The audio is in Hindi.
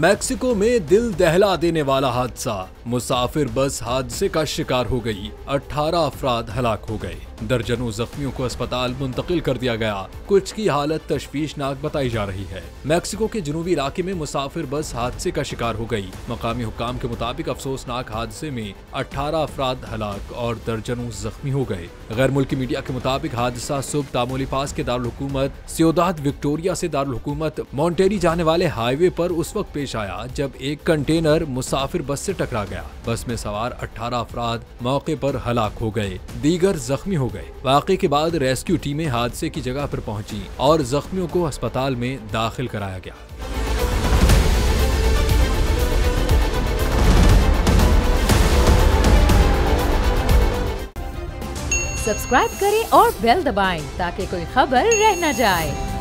मैक्सिको में दिल दहला देने वाला हादसा। मुसाफिर बस हादसे का शिकार हो गई, 18 अफराद हलाक हो गए, दर्जनों जख्मियों को अस्पताल मुंतकिल कर दिया गया। कुछ की हालत तशवीशनाक बताई जा रही है। मैक्सिको के जनूबी इलाके में मुसाफिर बस हादसे का शिकार हो गई। मकामी हुक्काम के मुताबिक अफसोसनाक हादसे में 18 अफराद हलाक और दर्जनों जख्मी हो गए। गैर मुल्की मीडिया के मुताबिक हादसा सुबह तामोलिपास के दारुल हुकूमत सियोदाद विक्टोरिया से दारुल हुकूमत मॉन्टेरी जाने वाले हाईवे पर उस वक्त पेश आया जब एक कंटेनर मुसाफिर बस से टकरा गया। बस में सवार 18 अफराद मौके पर हलाक हो गए, दीगर जख्मी हो गए। वाक़े के बाद रेस्क्यू टीमें हादसे की जगह पर पहुंची और जख्मियों को अस्पताल में दाखिल कराया गया। सब्सक्राइब करें और बेल दबाएं ताकि कोई खबर रह न जाए।